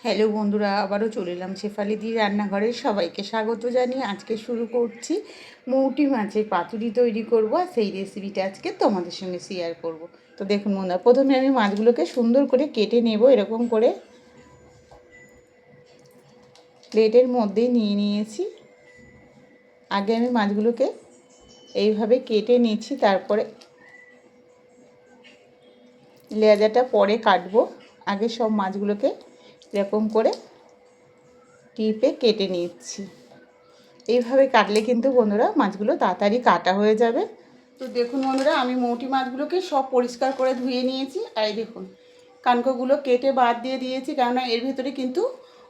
Hello বন্ধুরা, আবারও চলে এলাম শেফালি দি রান্নাঘরে। সবাইকে স্বাগত জানিয়ে আজকে শুরু করছি মৌটি মাছের পাতুরি তৈরি করব, আর সেই রেসিপিটা আজকে তোমাদের সঙ্গে শেয়ার করব। তো দেখুন বন্ধুরা, প্রথমে আমি মাছগুলোকে সুন্দর করে কেটে নেব। এরকম করে প্লেটের মধ্যেই নিয়ে নিয়েছি। আগে আমি মাছগুলোকে এইভাবে কেটে নিয়েছি, তারপরে লেজাটা পরে কাটবো। আগে সব মাছগুলোকে এরকম করে টিপে কেটে নিচ্ছি। এইভাবে কাটলে কিন্তু বন্ধুরা মাছগুলো তাড়াতাড়ি কাটা হয়ে যাবে। তো দেখুন বন্ধুরা, আমি মৌটি মাছগুলোকে সব পরিষ্কার করে ধুয়ে নিয়েছি। আর এই দেখুন, কানকোগুলো কেটে বাদ দিয়ে দিয়েছি, কেননা এর ভিতরে কিন্তু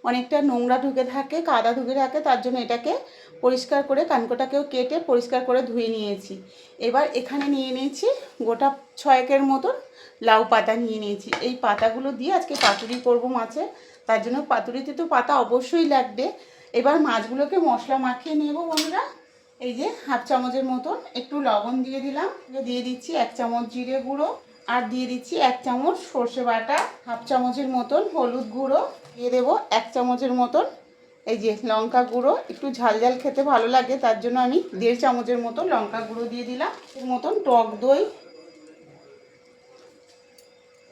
অনেকটা নোংরা ঢুকে থাকে, কাদা ঢুকে থাকে। তার জন্য এটাকে পরিষ্কার করে কানকোটাকেও কেটে পরিষ্কার করে ধুয়ে নিয়েছি। এবার এখানে নিয়ে নিয়েছি গোটা 6 মতন লাউ পাতা নিয়ে নিয়েছি। এই পাতাগুলো দিয়ে আজকে পাতুরি করব মাছে, তার জন্য পাতুরিতে তো পাতা অবশ্যই লাগবে। এবার মাছগুলোকে মশলা মাখিয়ে নেব বন্ধুরা। এই যে হাফ চামচের মতন একটু লবণ দিয়ে দিলাম, দিয়ে দিচ্ছি 1 চামচ জিরে গুঁড়ো, আর দিয়ে দিচ্ছি 1 চামচ সর্ষে বাটা, হাফ চামচের মতন হলুদ গুঁড়ো, দিয়ে দেবো 1 চামচের মতন এই যে লঙ্কা গুঁড়ো। একটু ঝাল ঝাল খেতে ভালো লাগে, তার জন্য আমি 1.5 চামচের মতন লঙ্কা গুঁড়ো দিয়ে দিলাম। এর মতন টক দই,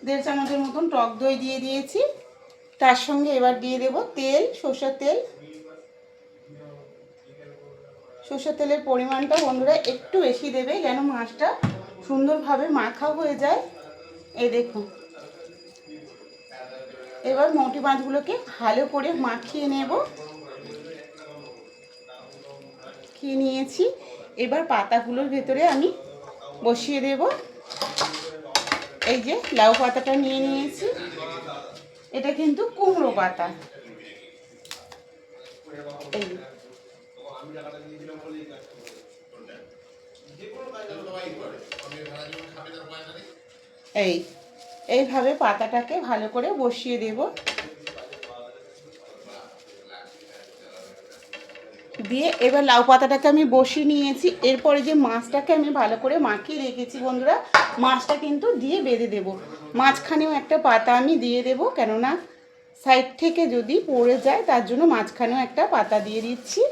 1.5 চামচের মতন টক দই দিয়ে দিয়েছি। তার সঙ্গে এবার দিয়ে দেবো তেল, সর্ষের তেল। সর্ষের তেলের পরিমাণটা বন্ধুরা একটু বেশি দেবে, যেন মাছটা সুন্দরভাবে মাখা হয়ে যায়। এই দেখুন, এবার মৌটি মাছগুলোকে ভালো করে মাখিয়ে নেব। মাখিয়ে নিয়েছি। এবার পাতাগুলোর ভেতরে আমি বসিয়ে দেব। এই যে লাউ পাতাটা নিয়ে নিয়েছি, এটা কিন্তু কুমড়ো পাতা। এইভাবে পাতাটাকে ভালো করে বসিয়ে দেব। দিয়ে এবার লাউ পাতাটাকে আমি বসিয়ে নিয়েছি। এরপরে যে মাছটাকে আমি ভালো করে মাখিয়ে রেখেছি বন্ধুরা, মাছটা কিন্তু দিয়ে বেঁধে দেব। মাঝখানেও একটা পাতা আমি দিয়ে দেব, কেননা সাইড থেকে যদি পড়ে যায়, তার জন্য মাঝখানেও একটা পাতা দিয়ে দিচ্ছি।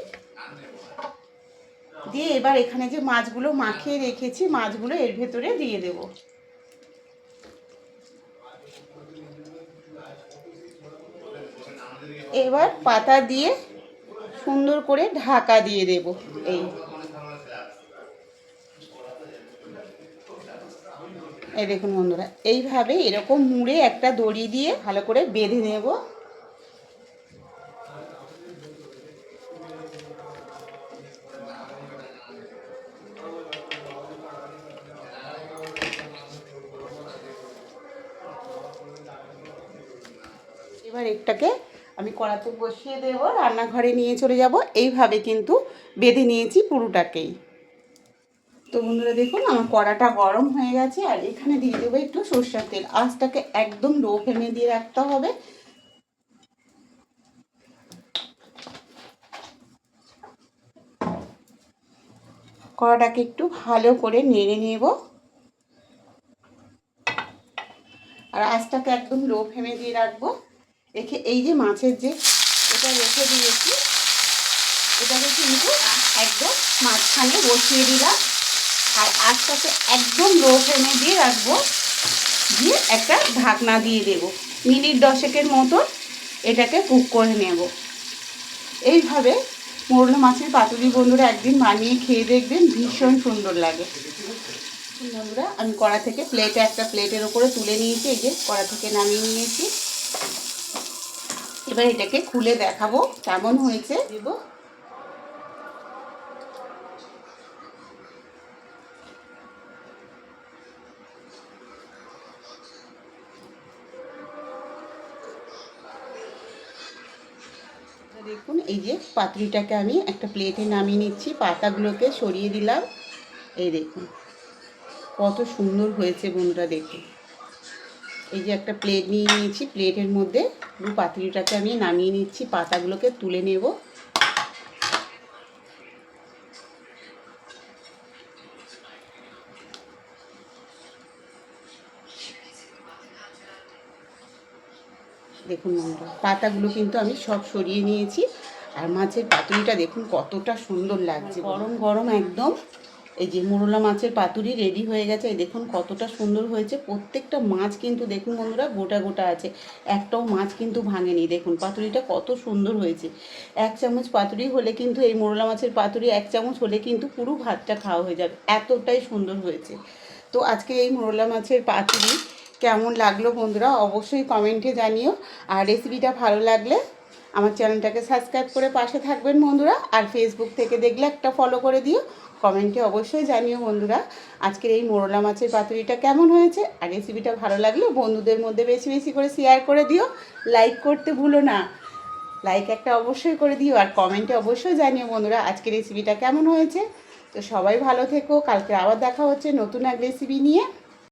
দিয়ে এবার এখানে যে মাছগুলো মাখিয়ে রেখেছি, মাছগুলো এর ভেতরে দিয়ে দেব। এবার পাতা দিয়ে সুন্দর করে ঢাকা দিয়ে দেব। এই দেখুন বন্ধুরা, এইভাবে এরকম মুড়ে একটা দড়ি দিয়ে ভালো করে বেঁধে নেব। এবার এটাকে আমি কড়াতে বসিয়ে দেব, রান্নাঘরে নিয়ে চলে যাব। এইভাবে কিন্তু বেঁধে নিয়েছি পুরোটাকেই। তো বন্ধুরা দেখুন, আমার কড়াটা গরম হয়ে গেছে, আর এখানে দিয়ে দেবো একটু সরষের তেল। আঁচটাকে একদম লো ফ্লেমে দিয়ে রাখতে হবে। কড়াটাকে একটু ভালো করে নেড়ে নেব, আর আঁচটাকে একদম লো ফ্লেমে দিয়ে রাখবো। রেখে এই যে মাছের যে এটা রেখে দিয়েছি, এটাকে কিন্তু একদম মাঝখানে বসিয়ে দিলাম, আর আঁচটাকে একদম লো ফ্লেমে দিয়ে রাখবো। দিয়ে একটা ঢাকনা দিয়ে দেব। মিনিট 10 মতো এটাকে কুক করে নেব। এইভাবে মোরলা মাছের পাতুরি বন্ধুরা একদিন বানিয়ে খেয়ে দেখবেন, ভীষণ সুন্দর লাগে। বন্ধুরা, আমি কড়া থেকে একটা প্লেটের ওপরে তুলে নিয়েছি। এই যে কড়া থেকে নামিয়ে নিয়েছি। এবার এটাকে খুলে দেখাবো কেমন হয়েছে। দেব দেখুন, এই যে পাতুরিটাকে আমি একটা প্লেটে নামিয়ে নিচ্ছি, পাতাগুলোকে সরিয়ে দিলাম। এই দেখুন কত সুন্দর হয়েছে বন্ধুরা, দেখুন। এই যে একটা প্লেট নিয়ে নিয়েছি, প্লেটের মধ্যে পাতুরিটাকে আমি নামিয়ে নিচ্ছি, পাতাগুলোকে তুলে নেব। দেখুন বন্ধুরা, পাতাগুলো কিন্তু আমি সব সরিয়ে নিয়েছি। আর মাছের পাতুরিটা দেখুন কতটা সুন্দর লাগছে, গরম গরম একদম। এই যে মোরলা মাছের পাতুরি রেডি হয়ে গেছে। এই দেখুন কতটা সুন্দর হয়েছে। প্রত্যেকটা মাছ কিন্তু দেখুন বন্ধুরা গোটা গোটা আছে, একটাও মাছ কিন্তু ভাঙেনি। দেখুন পাতুরিটা কত সুন্দর হয়েছে। 1 চামচ পাতুরি হলে কিন্তু, এই মোরলা মাছের পাতুরি 1 চামচ হলে কিন্তু পুরো ভাতটা খাওয়া হয়ে যাবে, এতটাই সুন্দর হয়েছে। তো আজকে এই মোরলা মাছের পাতুরি কেমন লাগলো বন্ধুরা অবশ্যই কমেন্টে জানিও। আর রেসিপিটা ভালো লাগলে আমার চ্যানেলটাকে সাবস্ক্রাইব করে পাশে থাকবেন বন্ধুরা। আর ফেসবুক থেকে দেখলে একটা ফলো করে দিও। কমেন্টে অবশ্যই জানিও বন্ধুরা আজকের এই মোরলা মাছের পাতুরিটা কেমন হয়েছে। আর রেসিপিটা ভালো লাগলে বন্ধুদের মধ্যে বেশি বেশি করে শেয়ার করে দিও। লাইক করতে ভুলো না, লাইক একটা অবশ্যই করে দিও। আর কমেন্টে অবশ্যই জানিও বন্ধুরা আজকের রেসিপিটা কেমন হয়েছে। তো সবাই ভালো থেকো, কালকে আবার দেখা হচ্ছে নতুন এক রেসিপি নিয়ে।